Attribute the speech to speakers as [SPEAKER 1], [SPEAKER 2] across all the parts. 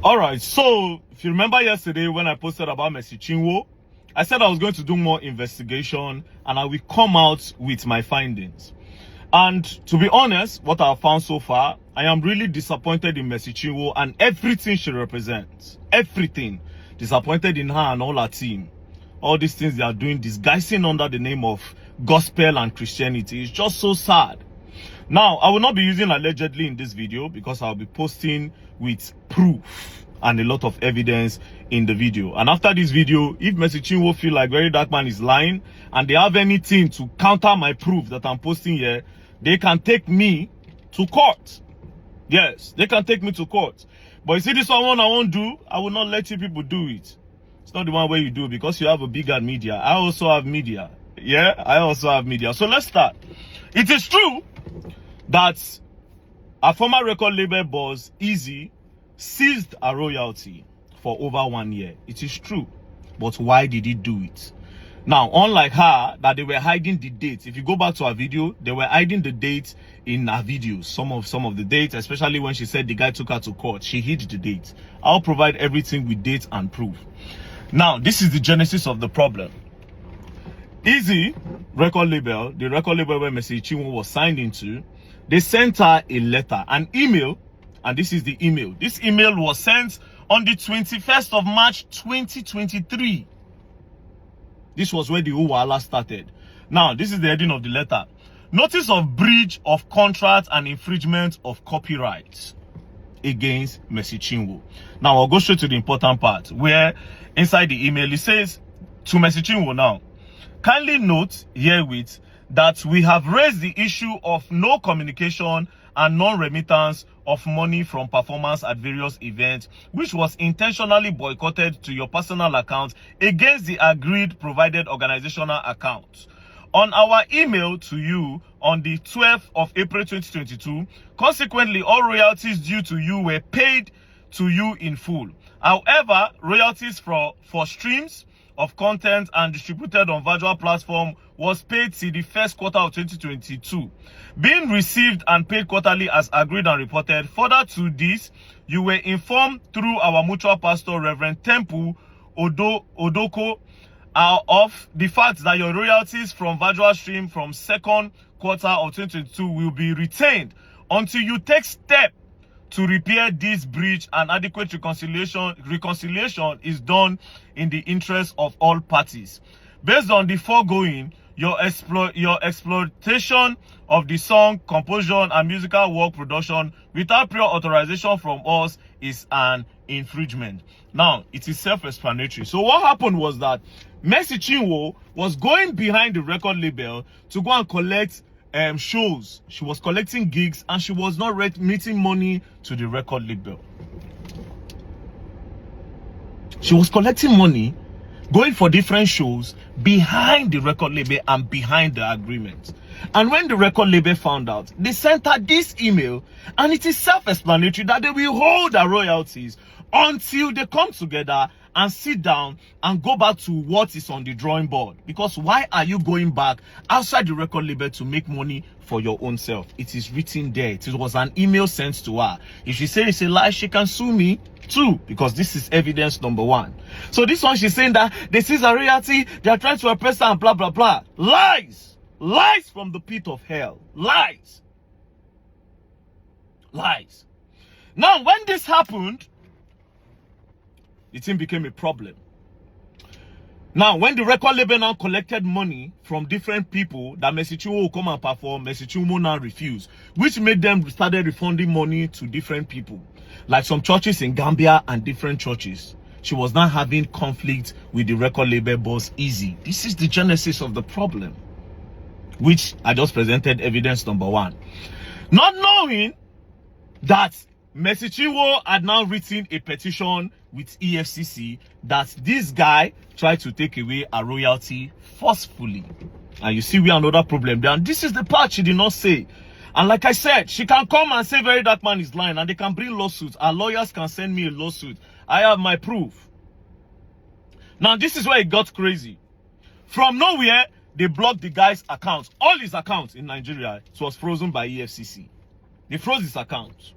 [SPEAKER 1] All right, so if you remember yesterday when I posted about Mercy Chinwo, I said I was going to do more investigation and I will come out with my findings. And to be honest, what I've found so far, I am really disappointed in Mercy Chinwo and everything she represents. Everything. Disappointed in her and all her team. All these things they are doing, disguising under the name of gospel and Christianity. It's just so sad. Now, I will not be using allegedly in this video because I'll be posting with proof and a lot of evidence in the video. And after this video, if Mercy Chinwo feel like Verydarkman is lying and they have anything to counter my proof that I'm posting here, they can take me to court. Yes, they can take me to court. But you see this one I won't do, I will not let you people do it. It's not the one where you do because you have a bigger media. I also have media. Yeah, I also have media. So let's start. It is true that a former record label boss, Eezee, seized a royalty for over 1 year. It is true. But why did he do it? Now, unlike her, that they were hiding the dates. If you go back to her video, they were hiding the dates in her videos. Some of the dates, especially when she said the guy took her to court, she hid the dates. I'll provide everything with dates and proof. Now, this is the genesis of the problem. Eezee record label, the record label where Mercy Chinwo was signed into, they sent her a letter, an email, and this is the email. This email was sent on the 21st of March 2023. This was where the whole wahala started. Now, this is the heading of the letter. Notice of breach of contract and infringement of copyright against Mercy Chinwo. Now, I'll go straight to the important part where inside the email it says to Mercy Chinwo now, kindly note herewith that we have raised the issue of no communication and non-remittance of money from performance at various events, which was intentionally boycotted to your personal account against the agreed provided organizational account. On our email to you on the 12th of April 2022, consequently, all royalties due to you were paid to you in full. However, royalties for streams of content and distributed on virtual platform was paid till the first quarter of 2022, being received and paid quarterly as agreed and reported. Further to this, you were informed through our mutual pastor, Reverend Temple Odoko, of the fact that your royalties from virtual stream from second quarter of 2022 will be retained until you take step to repair this breach, and adequate reconciliation is done in the interest of all parties. Based on the foregoing, your exploitation of the song, composition, and musical work production without prior authorization from us is an infringement. Now, it is self-explanatory. So what happened was that Mercy Chinwo was going behind the record label to go and collect shows. She was collecting gigs and she was not remitting money to the record label. She was collecting money, going for different shows behind the record label and behind the agreement. And when the record label found out, they sent her this email, and it is self-explanatory that they will hold her royalties until they come together and sit down and go back to what is on the drawing board. Because why are you going back outside the record label to make money for your own self? It is written there. It was an email sent to her. If she says it's a lie, she can sue me too, because this is evidence number one. So this one, she's saying that this is a royalty, they are trying to oppress her and blah blah blah. Lies! Lies from the pit of hell. Lies. Lies. Now, when this happened, the thing became a problem. Now, when the record label now collected money from different people that Mercy Chinwo will come and perform, Mercy Chinwo now refused, which made them started refunding money to different people, like some churches in Gambia and different churches. She was now having conflict with the record label boss, Eezee. This is the genesis of the problem, which I just presented evidence number one. Not knowing that Mercy Chinwo had now written a petition with EFCC that this guy tried to take away a royalty forcefully. And you see we have another problem there. And this is the part she did not say. And like I said, she can come and say Verydarkman is lying and they can bring lawsuits. Our lawyers can send me a lawsuit. I have my proof. Now this is where it got crazy. From nowhere, they blocked the guy's account. All his accounts in Nigeria, it was frozen by EFCC. They froze his account.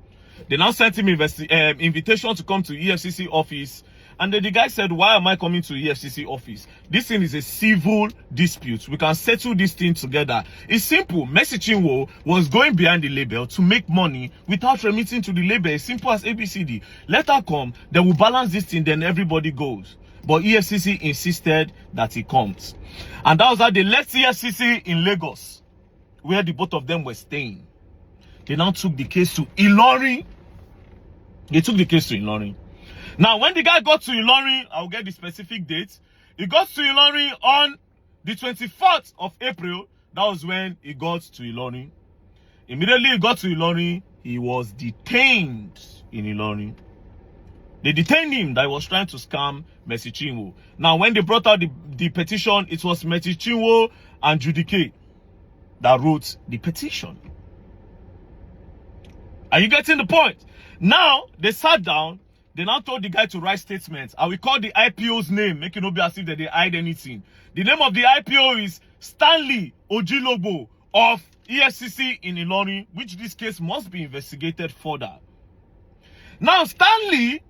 [SPEAKER 1] They now sent him invitation to come to EFCC office. And then the guy said, why am I coming to EFCC office? This thing is a civil dispute. We can settle this thing together. It's simple. Mercy Chinwo was going behind the label to make money without remitting to the label. As simple as ABCD. Let her come. They will balance this thing. Then everybody goes. But EFCC insisted that he comes. And that was how they left EFCC in Lagos, where the both of them were staying. They now took the case to Ilorin. They took the case to Ilorin. Now, when the guy got to Ilorin, I'll get the specific date. He got to Ilorin on the 24th of April. That was when he got to Ilorin. Immediately he got to Ilorin, he was detained in Ilorin. They detained him that he was trying to scam Mercy Chinwo. Now, when they brought out the petition, it was Mercy Chinwo and Judy K that wrote the petition. Are you getting the point? Now, they sat down. They now told the guy to write statements. I will call the IPO's name, make it not be as if they hide anything. The name of the IPO is Stanley Ojilobo of EFCC in Ilorin, which this case must be investigated further. Now, Stanley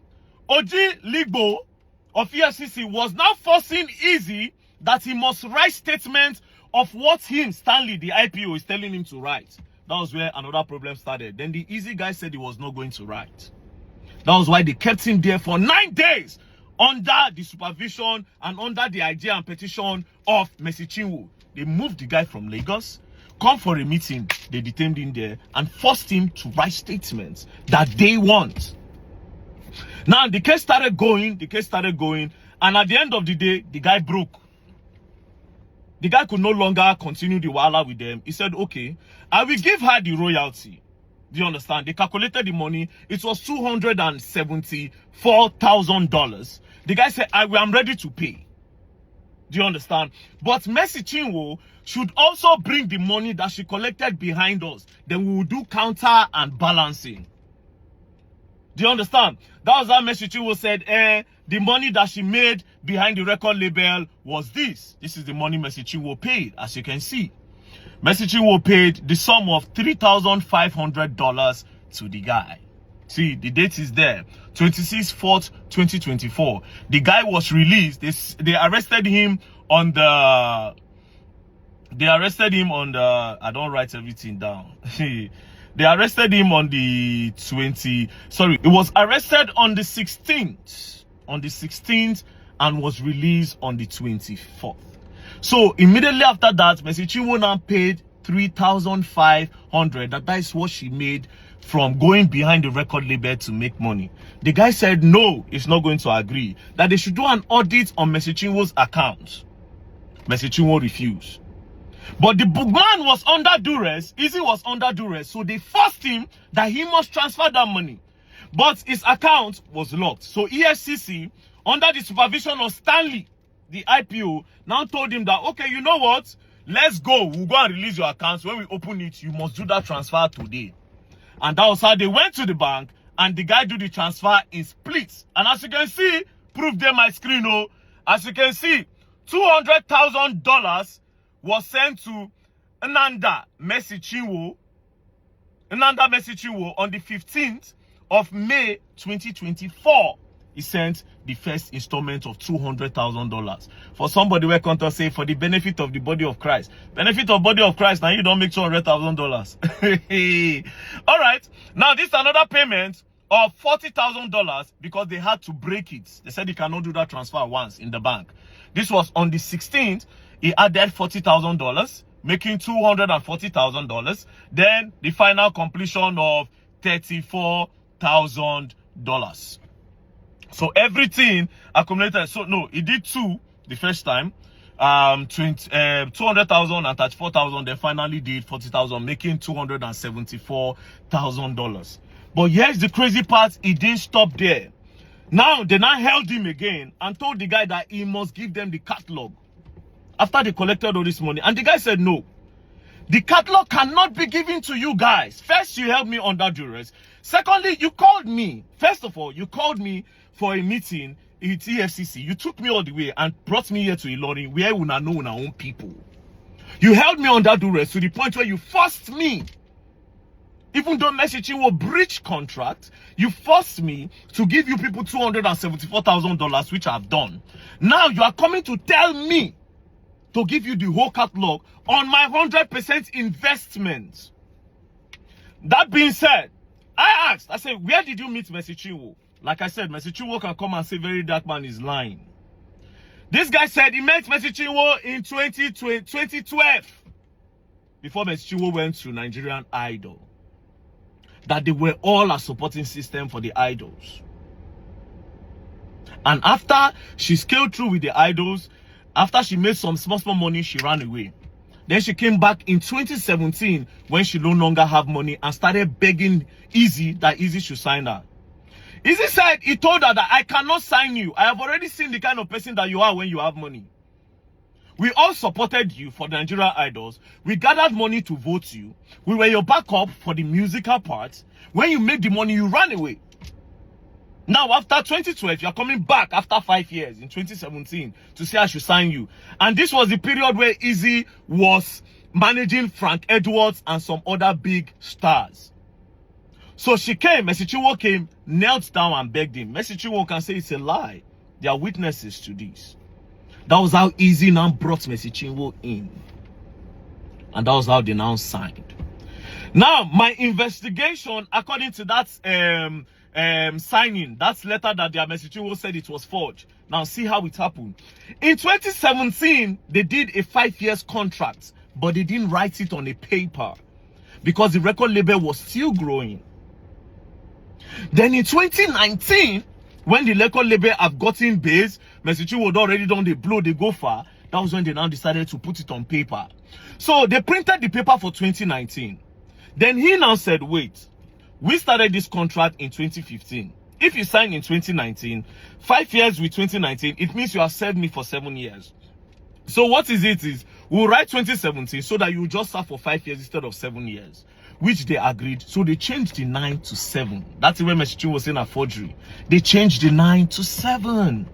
[SPEAKER 1] Ojilobo of EFCC was now forcing Eezee that he must write statements of what him, Stanley, the IPO, is telling him to write. That was where another problem started. Then the Eezee guy said he was not going to write. That was why they kept him there for 9 days under the supervision and under the idea and petition of Mercy Chinwo. They moved the guy from Lagos, come for a meeting, they detained him there and forced him to write statements that they want. Now the case started going, and at the end of the day, the guy broke. The guy could no longer continue the wahala with them. He said, okay, I will give her the royalty. Do you understand? They calculated the money. It was $274,000. The guy said, I'm ready to pay. Do you understand? But Mercy Chinwo should also bring the money that she collected behind us. Then we will do counter and balancing. Do you understand? That was how Mercy Chinwo said, the money that she made behind the record label was this. This is the money Mercy Chinwo paid, as you can see. Mercy Chinwo paid the sum of $3,500 to the guy. See, the date is there. 26/4/2024. The guy was released. They arrested him on the... I don't write everything down. They arrested him on the 20... Sorry, he was arrested on the 16th. On the 16th and was released on the 24th. So immediately after that, Mercy Chinwo now paid $3,500. That is what she made from going behind the record label to make money. The guy said no, he's not going to agree. That they should do an audit on Mercy Chinwo's account. Mercy Chinwo refused. But the man was under duress. Eezee was under duress. So they forced him that he must transfer that money. But his account was locked. So EFCC, under the supervision of Stanley, the IPO, now told him that, okay, you know what? Let's go. We'll go and release your account. When we open it, you must do that transfer today. And that was how they went to the bank and the guy do the transfer in splits. And as you can see, proof there my screen, oh. As you can see, $200,000 was sent to Ananda Mercy Chinwo on the 15th of May 2024. He sent the first installment of $200,000. For somebody where contact say for the benefit of the body of Christ. Benefit of body of Christ, now you don't make $200,000. All right. Now this is another payment of $40,000 because they had to break it. They said they cannot do that transfer once in the bank. This was on the 16th. He added $40,000, making $240,000. Then the final completion of $34,000. So everything accumulated. So no, he did two the first time, 200,000 and 34,000. Then finally did 40,000, making $274,000. But here's the crazy part: he didn't stop there. Now they now held him again and told the guy that he must give them the catalog after they collected all this money. And the guy said no. The catalog cannot be given to you guys. First, you held me under duress. Secondly, you called me. First of all, you called me for a meeting at EFCC. You took me all the way and brought me here to Ilorin, where we know our own people. You held me under duress to the point where you forced me Even though Mercy Chinwo breached contract, you forced me to give you people $274,000, which I've done. Now you are coming to tell me to give you the whole catalog on my 100% investment. That being said, I asked, I said, where did you meet Mercy Chinwo? Like I said, Mercy Chinwo can come and say Verydarkman is lying. This guy said he met Mercy Chinwo in 2012 before Mercy Chinwo went to Nigerian Idol. That they were all a supporting system for the idols. And after she scaled through with the idols, after she made some small money, she ran away. Then she came back in 2017 when she no longer have money and started begging Eezee that Eezee should sign her. Eezee said he told her that I cannot sign you. I have already seen the kind of person that you are when you have money. We all supported you for the Nigerian Idols. We gathered money to vote you. We were your backup for the musical part. When you made the money, you ran away. Now, after 2012, you're coming back after 5 years in 2017 to say I should sign you. And this was the period where Eezee was managing Frank Edwards and some other big stars. So she came, Mercy Chinwo came, knelt down and begged him. Mercy Chinwo can say it's a lie. There are witnesses to this. That was how Eezee now brought Mercy Chinwo in. And that was how they now signed. Now, my investigation, according to that signing, that letter that their Mercy Chinwo said it was forged. Now, see how it happened. In 2017, they did a 5 years contract, but they didn't write it on a paper because the record label was still growing. Then in 2019, when the record label have gotten base, Mercy Chinwo had already done the blow, they go far. That was when they now decided to put it on paper. So they printed the paper for 2019. Then he now said, wait, we started this contract in 2015. If you sign in 2019, 5 years with 2019, it means you have served me for 7 years. So what is it is, we'll write 2017 so that you just serve for 5 years instead of 7 years. Which they agreed. So they changed the 9 to 7. That's when Mercy Chinwo was saying a forgery. They changed the 9 to 7.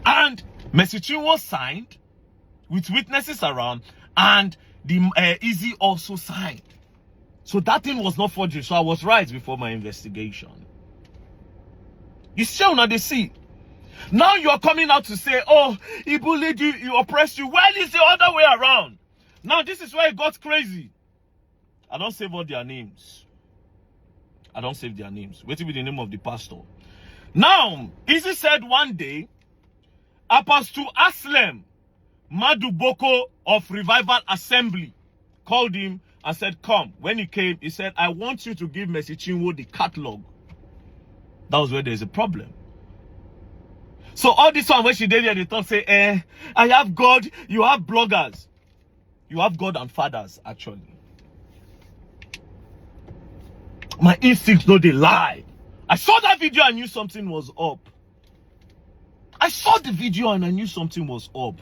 [SPEAKER 1] And Mercy Chinwo signed with witnesses around, and the Eezee also signed. So that thing was not forgery. So I was right before my investigation. You still not the see. Now you are coming out to say, oh, he bullied you, he oppressed you. Well, it's the other way around. Now this is where it got crazy. I don't save all their names. I don't save their names. Wait till be the name of the pastor. Now, Eezee said one day, Apostle Aslem Maduboko of Revival Assembly called him and said, come. When he came, he said, I want you to give Mercy Chinwo the catalog. That was where there's a problem. So all this one, when she did here, they thought, say, I have God, you have bloggers. You have God and fathers, actually. My instincts know they lie. I saw that video and knew something was up. I saw the video and I knew something was up.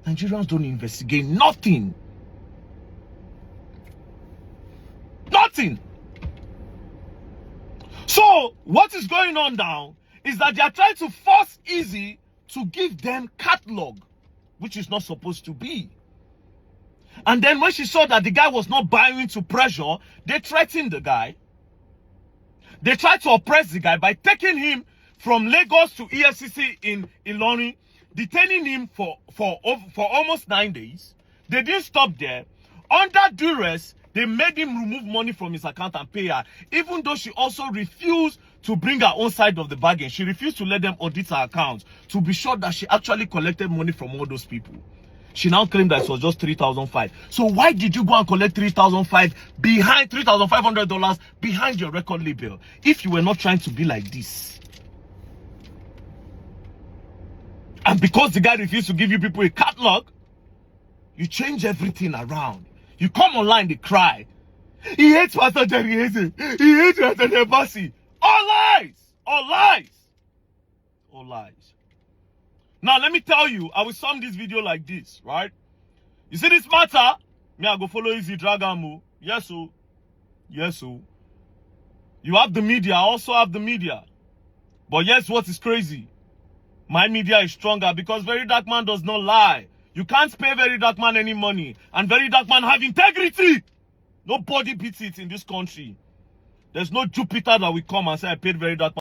[SPEAKER 1] Nigerians don't investigate nothing. Nothing. So, what is going on now is that they are trying to force Eezee to give them catalog, which is not supposed to be. And then when she saw that the guy was not buying into pressure, they threatened the guy. They tried to oppress the guy by taking him from Lagos to EFCC in Ilorin, detaining him for almost 9 days. They didn't stop there. Under duress, they made him remove money from his account and pay her, even though she also refused to bring her own side of the bargain. She refused to let them audit her account to be sure that she actually collected money from all those people. She now claimed that it was just $3,500. So why did you go and collect $3,500 behind $3,500 behind your record label if you were not trying to be like this? And because the guy refused to give you people a catalog, you change everything around. You come online, they cry. He hates Pastor Jerry Eezee. He hates Pastor Mercy. All lies! All lies! All lies. Now, let me tell you, I will sum this video like this, right? You see this matter? Me, I go follow Eezee Dragamu. Yes, so. Yes, so. You have the media, I also have the media. But yes, what is crazy? My media is stronger because Verydarkman does not lie. You can't pay Verydarkman any money. And Verydarkman have integrity. Nobody beats it in this country. There's no Jupiter that will come and say I paid Verydarkman